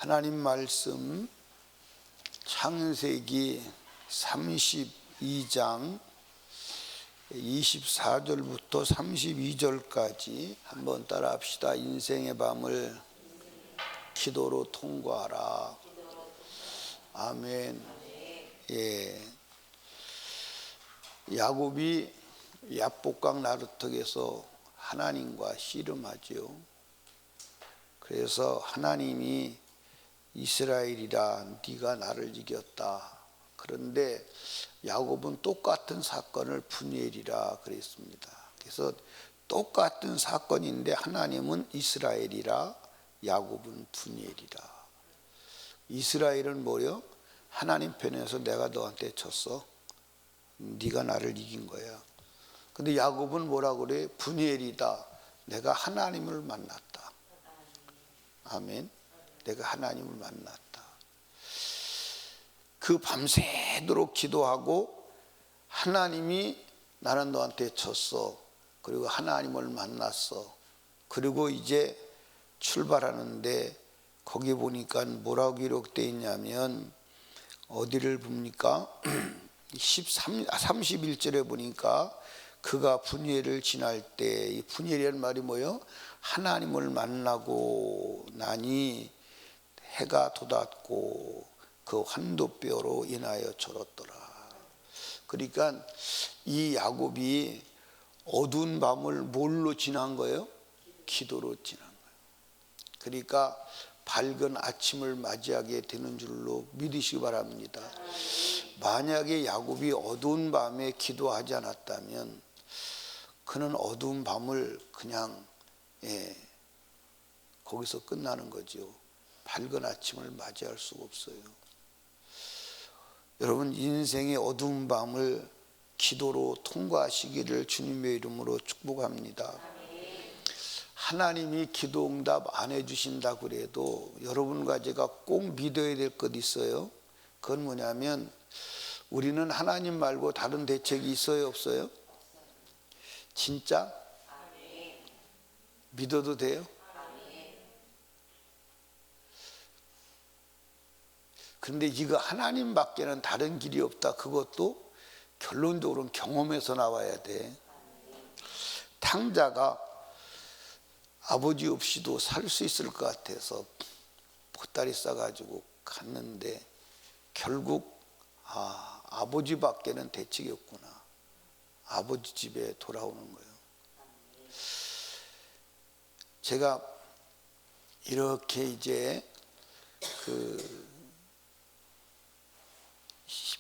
하나님 말씀 창세기 32장 24절부터 32절까지 한번 따라 합시다. 인생의 밤을 기도로 통과하라. 아멘. 예. 야곱이 야복강 나루턱에서 하나님과 씨름하죠. 그래서 하나님이 이스라엘이라 네가 나를 이겼다. 그런데 야곱은 똑같은 사건을 분이엘이라 그랬습니다. 그래서 똑같은 사건인데 하나님은 이스라엘이라 야곱은 분이엘이라. 이스라엘은 뭐요? 하나님 편에서 내가 너한테 졌어. 네가 나를 이긴 거야. 근데 야곱은 뭐라 그래? 분이엘이다. 내가 하나님을 만났다. 아멘. 내가 하나님을 만났다. 그 밤새도록 기도하고 하나님이 나는 너한테 졌어. 그리고 하나님을 만났어. 그리고 이제 출발하는데 거기 보니까 뭐라고 기록되어 있냐면 어디를 봅니까? 31절에 보니까 그가 분이엘을 지날 때, 이 분이엘이라는 말이 뭐예요? 하나님을 만나고 나니 해가 돋았고 그 환도뼈로 인하여 졸었더라. 그러니까 이 야곱이 어두운 밤을 뭘로 지난 거예요? 기도로 지난 거예요. 그러니까 밝은 아침을 맞이하게 되는 줄로 믿으시기 바랍니다. 만약에 야곱이 어두운 밤에 기도하지 않았다면 그는 어두운 밤을 그냥 거기서 끝나는 거죠. 밝은 아침을 맞이할 수가 없어요. 여러분, 인생의 어두운 밤을 기도로 통과하시기를 주님의 이름으로 축복합니다. 하나님이 기도 응답 안 해주신다 그래도 여러분과 제가 꼭 믿어야 될 것 있어요. 그건 뭐냐면 우리는 하나님 말고 다른 대책이 있어요, 없어요? 진짜? 믿어도 돼요? 그런데 이거 하나님밖에는 다른 길이 없다. 그것도 결론적으로는 경험에서 나와야 돼. 탕자가 아버지 없이도 살 수 있을 것 같아서 보따리 싸가지고 갔는데 결국 아버지밖에는 대책이 없구나. 아버지 집에 돌아오는 거예요. 제가 이렇게 이제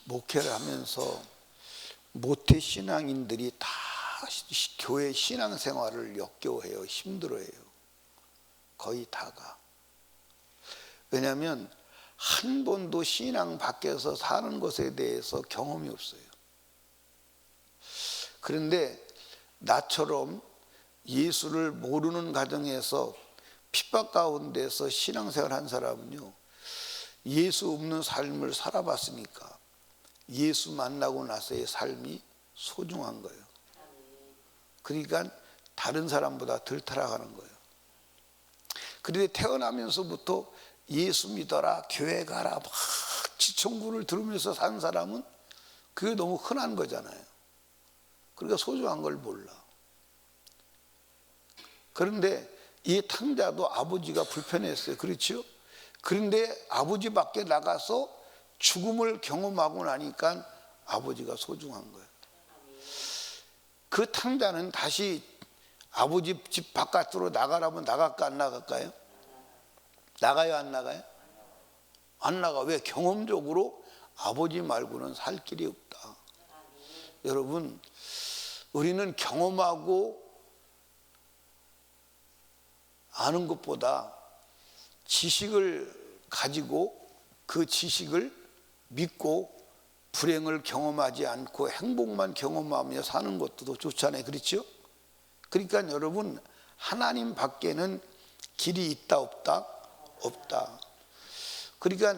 목회를 하면서 모태 신앙인들이 다 교회 신앙생활을 역겨워해요. 힘들어해요. 거의 다가. 왜냐하면 한 번도 신앙 밖에서 사는 것에 대해서 경험이 없어요. 그런데 나처럼 예수를 모르는 가정에서 핍박 가운데서 신앙생활 한 사람은요, 예수 없는 삶을 살아봤으니까 예수 만나고 나서의 삶이 소중한 거예요. 그러니까 다른 사람보다 덜 타락하는 거예요. 그런데 태어나면서부터 예수 믿어라, 교회 가라, 막 지청구를 들으면서 산 사람은 그게 너무 흔한 거잖아요. 그러니까 소중한 걸 몰라. 그런데 이 탕자도 아버지가 불편했어요. 그렇죠? 그런데 아버지 밖에 나가서 죽음을 경험하고 나니까 아버지가 소중한 거예요. 그 탕자는 다시 아버지 집 바깥으로 나가라면 나갈까 안 나갈까요? 나가요 안 나가요? 안 나가. 왜? 경험적으로 아버지 말고는 살 길이 없다. 여러분, 우리는 경험하고 아는 것보다 지식을 가지고 그 지식을 믿고 불행을 경험하지 않고 행복만 경험하며 사는 것도 더 좋잖아요. 그렇죠? 그러니까 여러분, 하나님 밖에는 길이 있다 없다? 없다. 그러니까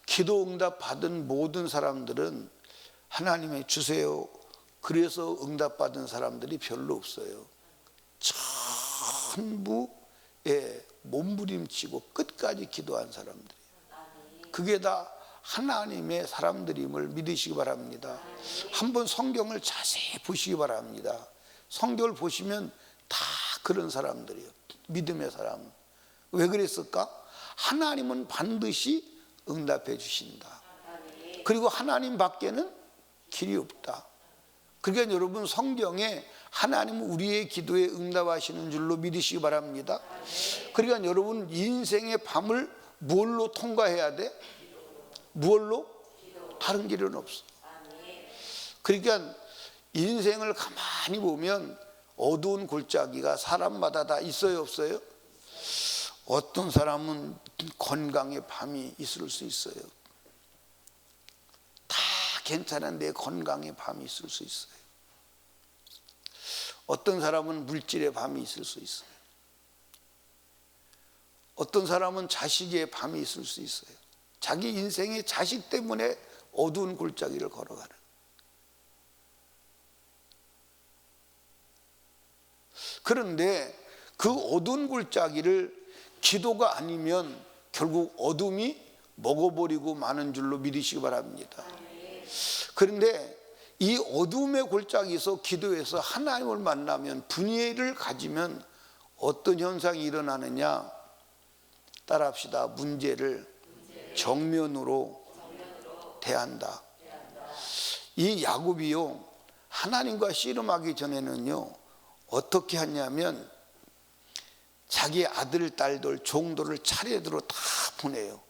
기도 응답 받은 모든 사람들은 하나님의 주세요. 그래서 응답 받은 사람들이 별로 없어요. 전부 몸부림치고 끝까지 기도한 사람들이에요. 그게 다 하나님의 사람들임을 믿으시기 바랍니다. 한번 성경을 자세히 보시기 바랍니다. 성경을 보시면 다 그런 사람들이에요. 믿음의 사람. 왜 그랬을까? 하나님은 반드시 응답해 주신다. 그리고 하나님 밖에는 길이 없다. 그러니까 여러분, 성경에 하나님은 우리의 기도에 응답하시는 줄로 믿으시기 바랍니다. 그러니까 여러분, 인생의 밤을 무엇로 통과해야 돼? 무엇로? 다른 길은 없어. 그러니까 인생을 가만히 보면 어두운 골짜기가 사람마다 다 있어요, 없어요? 어떤 사람은 건강의 밤이 있을 수 있어요. 다 괜찮은데 건강의 밤이 있을 수 있어요. 어떤 사람은 물질의 밤이 있을 수 있어요. 어떤 사람은 자식의 밤이 있을 수 있어요. 자기 인생의 자식 때문에 어두운 골짜기를 걸어가는. 그런데 그 어두운 골짜기를 기도가 아니면 결국 어둠이 먹어버리고 마는 줄로 믿으시기 바랍니다. 그런데 이 어둠의 골짜기에서 기도해서 하나님을 만나면, 분예를 가지면 어떤 현상이 일어나느냐? 따라합시다. 문제를 정면으로 대한다. 이 야곱이요, 하나님과 씨름하기 전에는요 어떻게 하냐면 자기 아들, 딸들, 종들을 차례대로 다 보내요.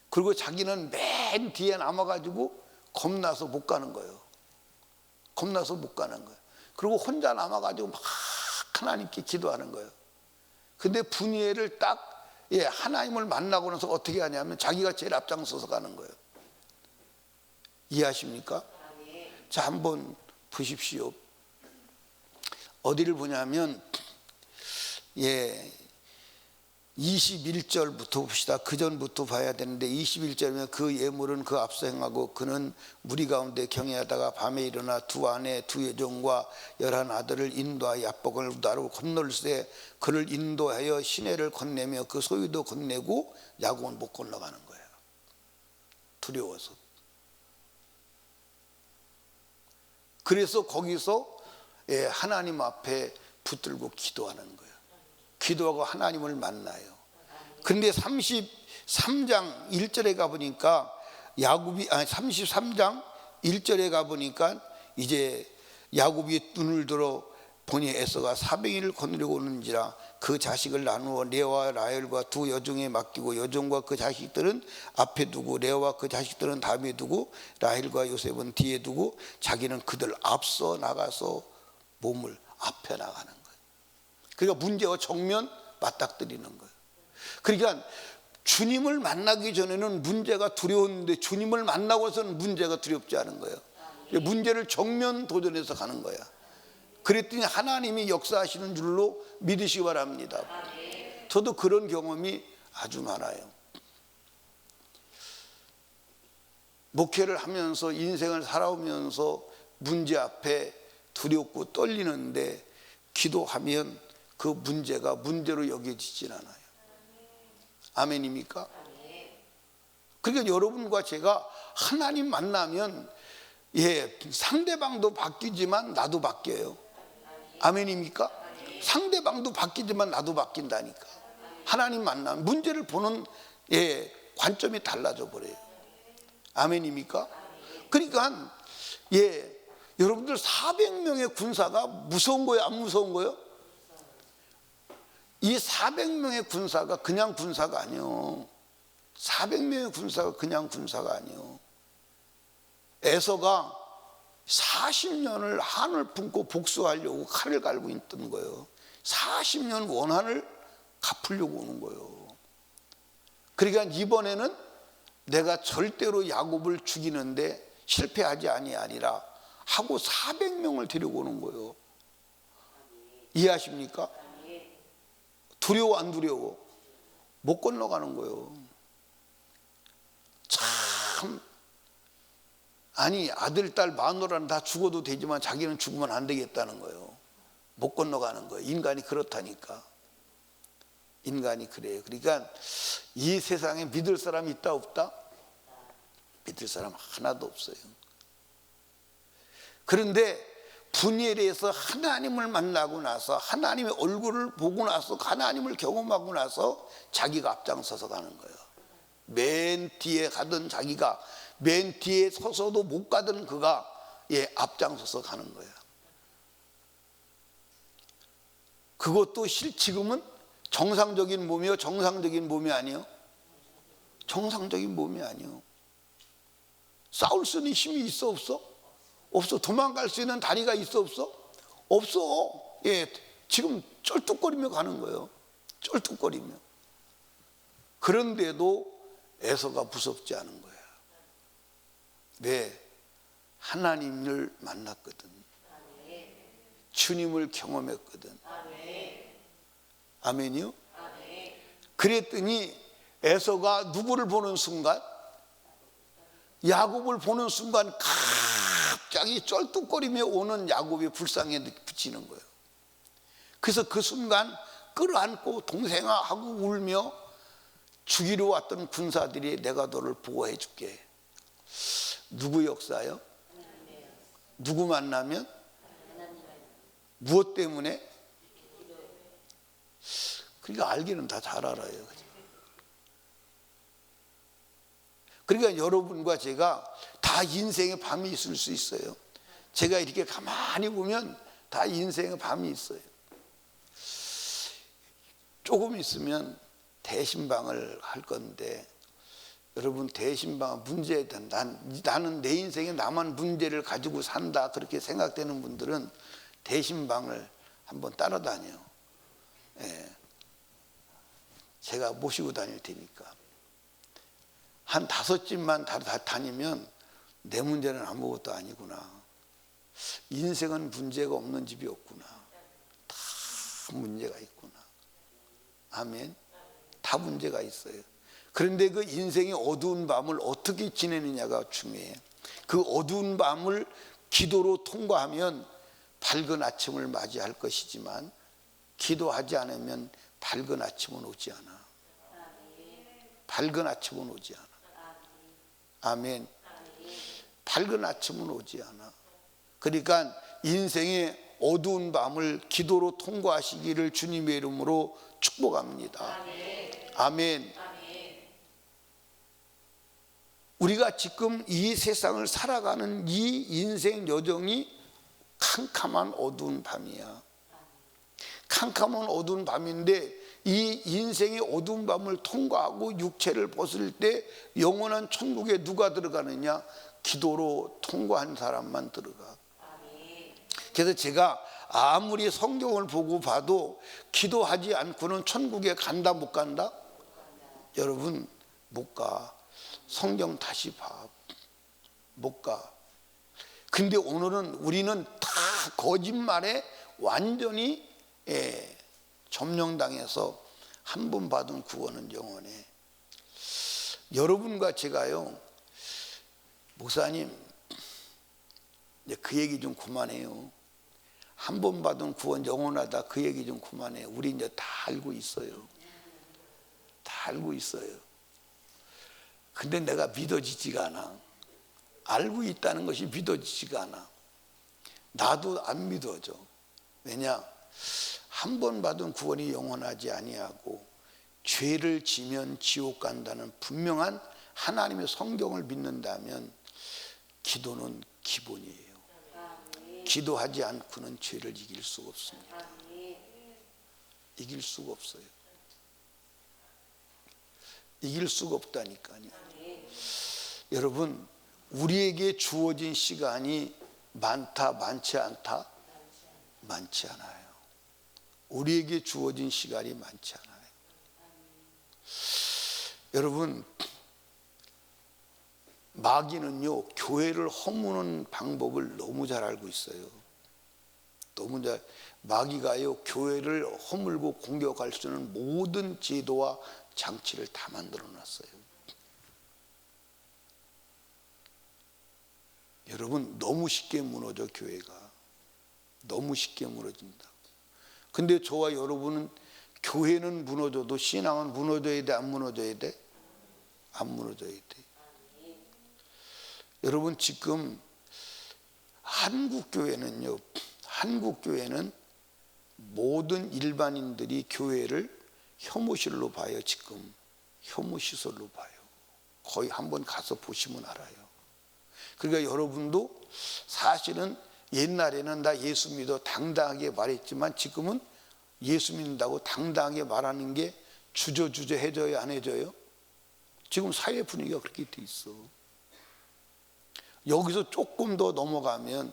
그리고 자기는 맨 뒤에 남아가지고 겁나서 못 가는 거예요. 겁나서 못 가는 거예요. 그리고 혼자 남아가지고 막 하나님께 기도하는 거예요. 근데 분예를 딱 하나님을 만나고 나서 어떻게 하냐면 자기가 제일 앞장서서 가는 거예요. 이해하십니까? 자, 한번 보십시오. 어디를 보냐면 21절부터 봅시다. 그 전부터 봐야 되는데 21절이면 그 예물은 그 앞서 행하고 그는 무리 가운데 경외하다가 밤에 일어나 두 아내 두 여종과 11 아들을 인도하여 야복을 나르고 건널세 그를 인도하여 시내를 건네며 그 소유도 건네고 야곱은 못 건너가는 거예요. 두려워서. 그래서 거기서 하나님 앞에 붙들고 기도하는 거예요. 기도하고 하나님을 만나요. 그런데 33장 1절에 가보니까 야곱이 33장 1절에 가보니까 이제 야곱이 눈을 들어 보니 에서가 400일을 거느리고 오는지라 그 자식을 나누어 레아와 라헬과 두 여종에 맡기고 여종과 그 자식들은 앞에 두고 레아와 그 자식들은 다음에 두고 라헬과 요셉은 뒤에 두고 자기는 그들 앞서 나가서 몸을 앞에 나가는 거예요. 그러니까 문제와 정면 맞닥뜨리는 거예요. 그러니까 주님을 만나기 전에는 문제가 두려웠는데 주님을 만나고서는 문제가 두렵지 않은 거예요. 문제를 정면 도전해서 가는 거야. 그랬더니 하나님이 역사하시는 줄로 믿으시기 바랍니다. 저도 그런 경험이 아주 많아요. 목회를 하면서 인생을 살아오면서 문제 앞에 두렵고 떨리는데 기도하면 그 문제가 문제로 여겨지진 않아요. 아멘입니까? 그러니까 여러분과 제가 하나님 만나면 상대방도 바뀌지만 나도 바뀌어요. 아멘입니까? 상대방도 바뀌지만 나도 바뀐다니까. 하나님 만나면 문제를 보는 관점이 달라져 버려요. 아멘입니까? 그러니까 여러분들 400명의 군사가 무서운 거예요, 안 무서운 거예요? 이 400명의 군사가 그냥 군사가 아니에요. 400명의 군사가 그냥 군사가 아니에요. 에서가 40년을 한을 품고 복수하려고 칼을 갈고 있던 거예요. 40년 원한을 갚으려고 오는 거예요. 그러니까 이번에는 내가 절대로 야곱을 죽이는데 실패하지 아니하리라 하고 400명을 데리고 오는 거예요. 이해하십니까? 두려워 안 두려워? 못 건너가는 거예요. 참, 아니 아들, 딸, 마누라는 다 죽어도 되지만 자기는 죽으면 안 되겠다는 거예요. 못 건너가는 거예요. 인간이 그렇다니까. 인간이 그래요. 그러니까 이 세상에 믿을 사람이 있다 없다? 믿을 사람 하나도 없어요. 그런데 분열에서 하나님을 만나고 나서 하나님의 얼굴을 보고 나서 하나님을 경험하고 나서 자기가 앞장서서 가는 거예요. 맨 뒤에 가던 자기가 맨 뒤에 서서도 못 가던 그가 앞장서서 가는 거예요. 그것도 지금은 정상적인 몸이요, 정상적인 몸이 아니요. 정상적인 몸이 아니요. 싸울 수 있는 힘이 있어 없어? 없어. 도망갈 수 있는 다리가 있어 없어? 없어. 지금 쩔뚝거리며 가는 거예요. 쩔뚝거리며. 그런데도 에서가 무섭지 않은 거야. 왜? 하나님을 만났거든. 주님을 경험했거든. 아멘이요? 그랬더니 에서가 누구를 보는 순간? 야곱을 보는 순간 갑자기 쩔뚝거리며 오는 야곱의 불쌍에 붙이는 거예요. 그래서 그 순간 끌어안고 동생아 하고 울며 죽이러 왔던 군사들이 내가 너를 보호해 줄게. 누구 역사요? 누구 만나면? 무엇 때문에? 그러니까 알기는 다 잘 알아요. 그러니까 여러분과 제가 다 인생의 밤이 있을 수 있어요. 제가 이렇게 가만히 보면 다 인생의 밤이 있어요. 조금 있으면 대신방을 할 건데, 여러분 대신방 문제에 대한 나는 내 인생에 나만 문제를 가지고 산다 그렇게 생각되는 분들은 대신방을 한번 따라다녀. 제가 모시고 다닐 테니까 한 5집만 다니면 내 문제는 아무것도 아니구나. 인생은 문제가 없는 집이 없구나. 다 문제가 있구나. 아멘. 다 문제가 있어요. 그런데 그 인생의 어두운 밤을 어떻게 지내느냐가 중요해. 그 어두운 밤을 기도로 통과하면 밝은 아침을 맞이할 것이지만 기도하지 않으면 밝은 아침은 오지 않아. 밝은 아침은 오지 않아. 아멘. 밝은 아침은 오지 않아. 그러니까 인생의 어두운 밤을 기도로 통과하시기를 주님의 이름으로 축복합니다. 아멘. 우리가 지금 이 세상을 살아가는 이 인생 여정이 캄캄한 어두운 밤이야. 캄캄한 어두운 밤인데 이 인생의 어두운 밤을 통과하고 육체를 벗을 때 영원한 천국에 누가 들어가느냐? 기도로 통과한 사람만 들어가. 그래서 제가 아무리 성경을 보고 봐도 기도하지 않고는 천국에 간다 못 간다? 여러분 못 가. 성경 다시 봐. 못 가. 근데 오늘은 우리는 다 거짓말에 완전히 점령당해서 한 번 받은 구원은 영원해. 여러분과 제가요, 목사님 이제 그 얘기 좀 그만해요. 한 번 받은 구원 영원하다 그 얘기 좀 그만해요. 우리 이제 다 알고 있어요. 다 알고 있어요. 근데 내가 믿어지지가 않아. 알고 있다는 것이 믿어지지가 않아. 나도 안 믿어져. 왜냐? 한 번 받은 구원이 영원하지 아니하고 죄를 지면 지옥 간다는 분명한 하나님의 성경을 믿는다면 기도는 기본이에요. 기도하지 않고는 죄를 이길 수가 없습니다. 이길 수가 없어요. 이길 수가 없다니까요. 여러분, 우리에게 주어진 시간이 많다, 많지 않다? 많지 않아요. 우리에게 주어진 시간이 많지 않아요. 여러분, 마귀는요, 교회를 허무는 방법을 너무 잘 알고 있어요. 너무 잘. 마귀가요, 교회를 허물고 공격할 수 있는 모든 제도와 장치를 다 만들어 놨어요. 여러분, 너무 쉽게 무너져, 교회가. 너무 쉽게 무너진다. 근데 저와 여러분은 교회는 무너져도 신앙은 무너져야 돼, 안 무너져야 돼? 안 무너져야 돼. 여러분, 지금 한국교회는 모든 일반인들이 교회를 혐오시설로 봐요. 지금 혐오시설로 봐요. 거의 한번 가서 보시면 알아요. 그러니까 여러분도 사실은 옛날에는 나 예수 믿어 당당하게 말했지만 지금은 예수 믿는다고 당당하게 말하는 게 주저주저 해져요, 안 해져요? 지금 사회 분위기가 그렇게 돼 있어. 여기서 조금 더 넘어가면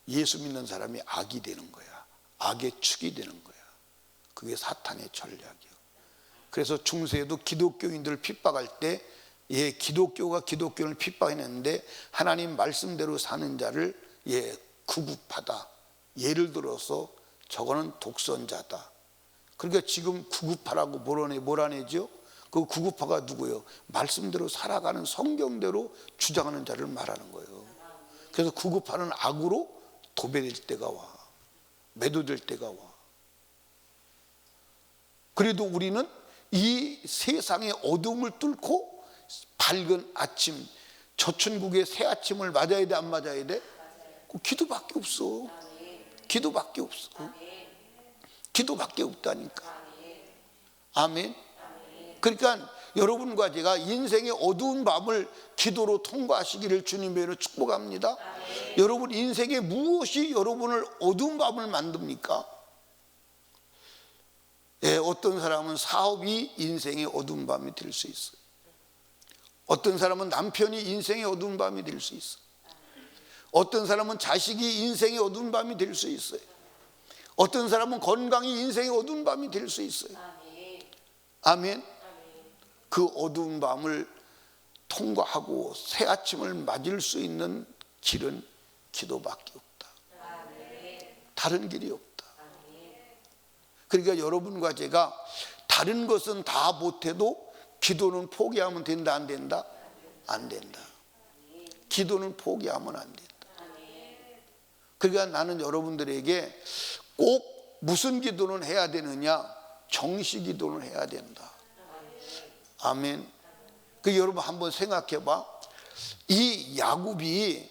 예수 믿는 사람이 악이 되는 거야. 악의 축이 되는 거야. 그게 사탄의 전략이야. 그래서 중세에도 기독교인들을 핍박할 때 기독교가 기독교를 핍박했는데 하나님 말씀대로 사는 자를 구급하다. 예를 들어서 저거는 독선자다. 그러니까 지금 구급하라고 몰아내죠. 그 구급파가 누구예요? 말씀대로 살아가는 성경대로 주장하는 자를 말하는 거예요. 그래서 구급파는 악으로 도배될 때가 와. 매도될 때가 와. 그래도 우리는 이 세상의 어둠을 뚫고 밝은 아침, 저천국의 새 아침을 맞아야 돼, 안 맞아야 돼? 그 기도밖에 없어. 기도밖에 없어. 기도밖에 없다니까. 아멘. 그러니까 여러분과 제가 인생의 어두운 밤을 기도로 통과하시기를 주님으로 축복합니다. 여러분, 인생에 무엇이 여러분을 어두운 밤을 만듭니까? 어떤 사람은 사업이 인생의 어두운 밤이 될 수 있어요. 어떤 사람은 남편이 인생의 어두운 밤이 될 수 있어요. 어떤 사람은 자식이 인생의 어두운 밤이 될 수 있어요. 어떤 사람은 건강이 인생의 어두운 밤이 될 수 있어요. 아멘. 그 어두운 밤을 통과하고 새 아침을 맞을 수 있는 길은 기도밖에 없다. 다른 길이 없다. 그러니까 여러분과 제가 다른 것은 다 못해도 기도는 포기하면 된다, 안 된다? 안 된다. 기도는 포기하면 안 된다. 그러니까 나는 여러분들에게 꼭 무슨 기도는 해야 되느냐? 정시 기도는 해야 된다. 아멘. 그 여러분 한번 생각해 봐. 이 야곱이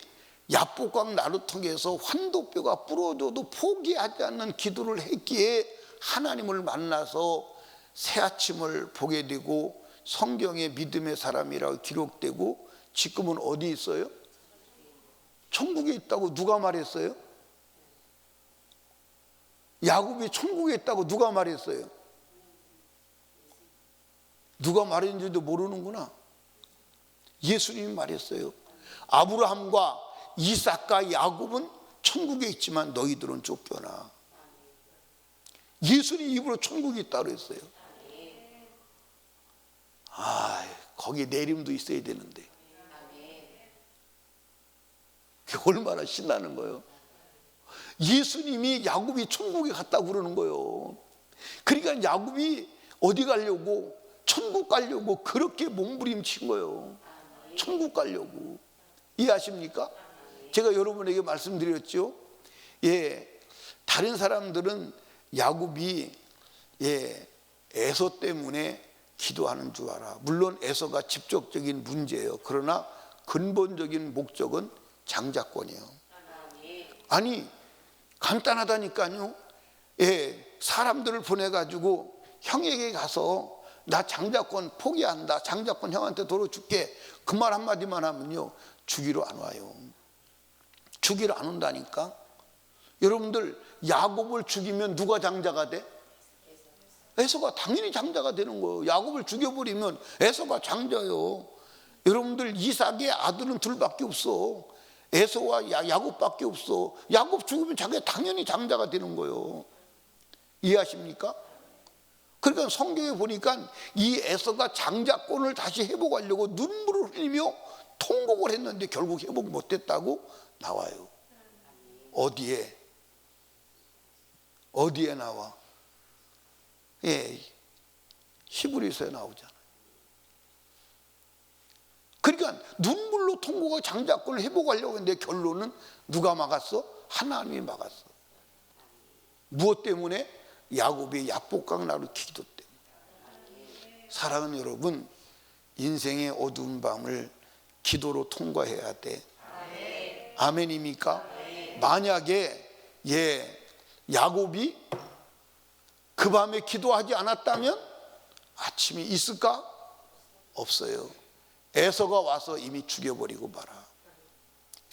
야복강 나루통에서 환도뼈가 부러져도 포기하지 않는 기도를 했기에 하나님을 만나서 새 아침을 보게 되고 성경의 믿음의 사람이라고 기록되고 지금은 어디 있어요? 천국에 있다고 누가 말했어요? 야곱이 천국에 있다고 누가 말했어요? 누가 말했는지도 모르는구나. 예수님이 말했어요. 아브라함과 이삭과 야곱은 천국에 있지만 너희들은 쫓겨나. 예수님 입으로 천국이 있다고 그랬어요. 거기 내림도 있어야 되는데. 그게 얼마나 신나는 거예요. 예수님이 야곱이 천국에 갔다고 그러는 거예요. 그러니까 야곱이 어디 가려고? 천국 가려고 그렇게 몸부림친 거예요. 천국 가려고. 이해하십니까? 제가 여러분에게 말씀드렸죠. 다른 사람들은 야곱이 에서 때문에 기도하는 줄 알아. 물론 에서가 직접적인 문제예요. 그러나 근본적인 목적은 장자권이에요. 아니, 간단하다니까요. 사람들을 보내가지고 형에게 가서 나 장자권 포기한다. 장자권 형한테 도로 줄게. 그 말 한마디만 하면요, 주기로 안 와요. 주기로 안 온다니까. 여러분들, 야곱을 죽이면 누가 장자가 돼? 에서가 당연히 장자가 되는 거예요. 야곱을 죽여버리면 에서가 장자예요. 여러분들, 이삭의 아들은 둘밖에 없어. 에서와 야곱밖에 없어. 야곱 죽으면 자기가 당연히 장자가 되는 거예요. 이해하십니까? 그러니까 성경에 보니까 이 에서가 장자권을 다시 회복하려고 눈물을 흘리며 통곡을 했는데 결국 회복 못했다고 나와요. 어디에 나와? 히브리서에 나오잖아요. 그러니까 눈물로 통곡하고 장자권을 회복하려고 했는데 결론은 누가 막았어? 하나님이 막았어. 무엇 때문에? 야곱의 야복강 나루 기도 때문에. 사랑하는 여러분, 인생의 어두운 밤을 기도로 통과해야 돼. 아멘입니까? 만약에 야곱이 그 밤에 기도하지 않았다면 아침이 있을까? 없어요. 에서가 와서 이미 죽여버리고 말아.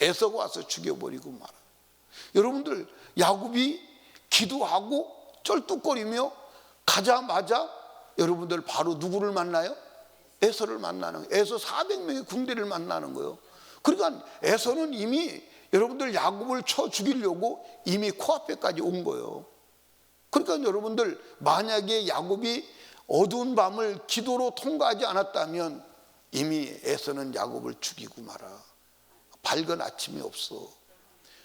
에서가 와서 죽여버리고 말아. 여러분들, 야곱이 기도하고 쩔뚝거리며 가자마자 여러분들 바로 누구를 만나요? 에서를 만나는 거예요. 에서 400명의 군대를 만나는 거예요. 그러니까 에서는 이미 여러분들 야곱을 쳐 죽이려고 이미 코앞에까지 온 거예요. 그러니까 여러분들, 만약에 야곱이 어두운 밤을 기도로 통과하지 않았다면 이미 에서는 야곱을 죽이고 말아. 밝은 아침이 없어.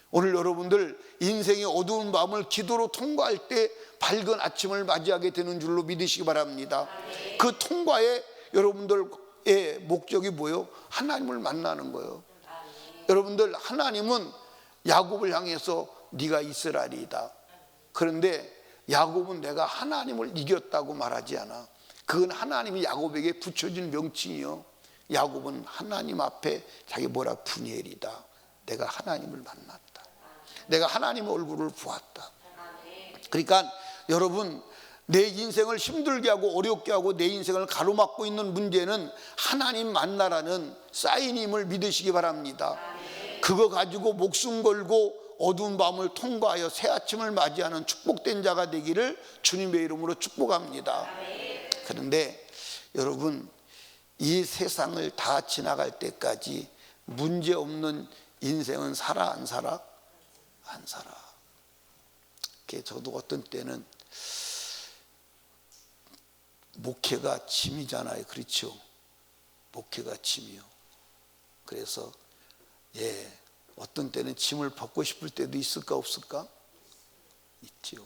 오늘 여러분들 인생의 어두운 밤을 기도로 통과할 때 밝은 아침을 맞이하게 되는 줄로 믿으시기 바랍니다. 그 통과에 여러분들의 목적이 뭐예요? 하나님을 만나는 거예요. 여러분들, 하나님은 야곱을 향해서 네가 이스라엘이다. 그런데 야곱은 내가 하나님을 이겼다고 말하지 않아. 그건 하나님이 야곱에게 붙여준 명칭이요. 야곱은 하나님 앞에 자기 뭐라 분이엘이다. 내가 하나님을 만났다. 내가 하나님의 얼굴을 보았다. 그러니까 여러분, 내 인생을 힘들게 하고 어렵게 하고 내 인생을 가로막고 있는 문제는 하나님 만나라는 사인임을 믿으시기 바랍니다. 그거 가지고 목숨 걸고 어두운 밤을 통과하여 새 아침을 맞이하는 축복된 자가 되기를 주님의 이름으로 축복합니다. 그런데 여러분, 이 세상을 다 지나갈 때까지 문제없는 인생은 살아 안 살아? 안 살아. 저도 어떤 때는 목회가 짐이잖아요. 그렇죠? 목회가 짐이요. 그래서 어떤 때는 짐을 벗고 싶을 때도 있을까 없을까? 있죠.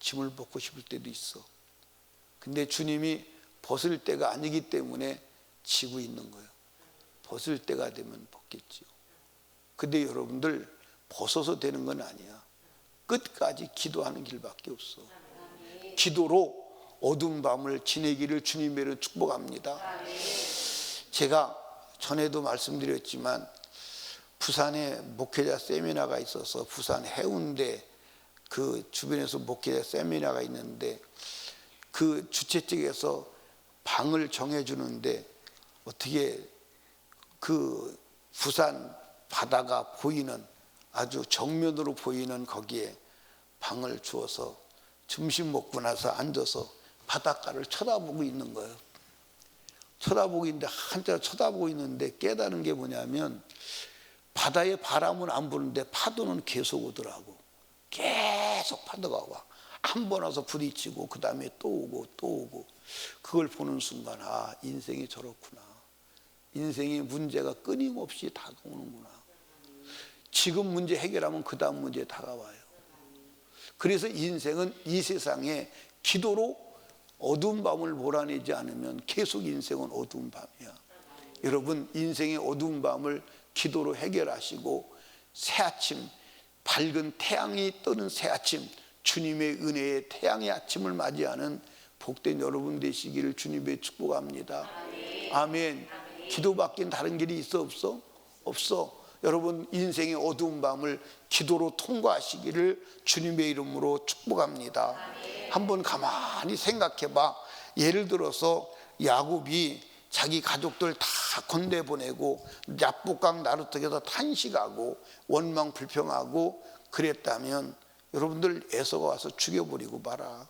짐을 벗고 싶을 때도 있어. 근데 주님이 벗을 때가 아니기 때문에 지고 있는 거예요. 벗을 때가 되면 벗겠죠. 근데 여러분들, 벗어서 되는 건 아니야. 끝까지 기도하는 길밖에 없어. 기도로 어두운 밤을 지내기를 주님으로 축복합니다. 제가 전에도 말씀드렸지만 부산에 목회자 세미나가 있어서 부산 해운대 그 주변에서 목회자 세미나가 있는데 그 주최 측에서 방을 정해주는데 어떻게 그 부산 바다가 보이는 아주 정면으로 보이는 거기에 방을 주어서 점심 먹고 나서 앉아서 바닷가를 쳐다보고 있는 거예요. 쳐다보고 있는데 한참 쳐다보고 있는데 깨달은 게 뭐냐면 바다에 바람은 안 부는데 파도는 계속 오더라고. 계속 파도가 와. 한 번 와서 부딪히고 그 다음에 또 오고 또 오고. 그걸 보는 순간 인생이 저렇구나. 인생의 문제가 끊임없이 다가오는구나. 지금 문제 해결하면 그 다음 문제 다가와요. 그래서 인생은 이 세상에 기도로 어두운 밤을 몰아내지 않으면 계속 인생은 어두운 밤이야. 여러분, 인생의 어두운 밤을 기도로 해결하시고 새 아침, 밝은 태양이 뜨는 새 아침, 주님의 은혜의 태양의 아침을 맞이하는 복된 여러분 되시기를 주님의 축복합니다. 아멘. 기도밖엔 다른 길이 있어 없어? 없어. 여러분, 인생의 어두운 밤을 기도로 통과하시기를 주님의 이름으로 축복합니다. 한번 가만히 생각해 봐. 예를 들어서 야곱이 자기 가족들 다 건네 보내고 야복강 나루터에서 탄식하고 원망 불평하고 그랬다면 여러분들 에서가 와서 죽여버리고 봐라.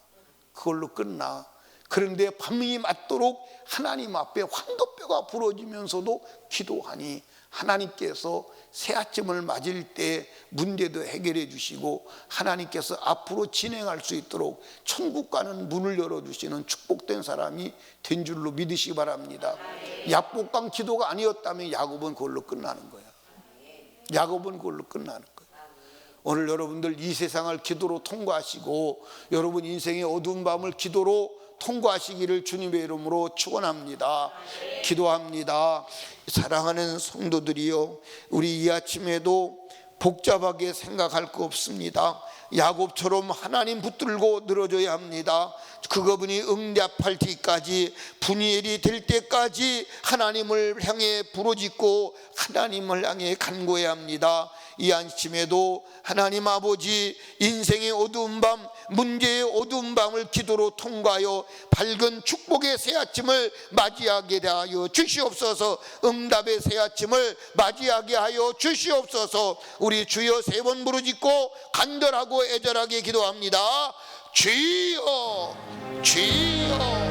그걸로 끝나. 그런데 밤이 맞도록 하나님 앞에 황도뼈가 부러지면서도 기도하니 하나님께서 새 아침을 맞을 때 문제도 해결해 주시고 하나님께서 앞으로 진행할 수 있도록 천국 가는 문을 열어주시는 축복된 사람이 된 줄로 믿으시기 바랍니다. 야복강 기도가 아니었다면 야곱은 그걸로 끝나는 거야. 야곱은 그걸로 끝나는 거야. 오늘 여러분들 이 세상을 기도로 통과하시고 여러분 인생의 어두운 밤을 기도로 통과하시기를 주님의 이름으로 축원합니다. 기도합니다. 사랑하는 성도들이요, 우리 이 아침에도 복잡하게 생각할 거 없습니다. 야곱처럼 하나님 붙들고 늘어져야 합니다. 그분이 응답할 때까지, 분이엘이 될 때까지 하나님을 향해 부르짖고 하나님을 향해 간구해야 합니다. 이 아침에도 하나님 아버지, 인생의 어두운 밤, 문제의 어두운 밤을 기도로 통과하여 밝은 축복의 새 아침을 맞이하게 하여 주시옵소서. 응답의 새 아침을 맞이하게 하여 주시옵소서. 우리 주여 3번 부르짖고 간절하고 애절하게 기도합니다. 주여, 주여.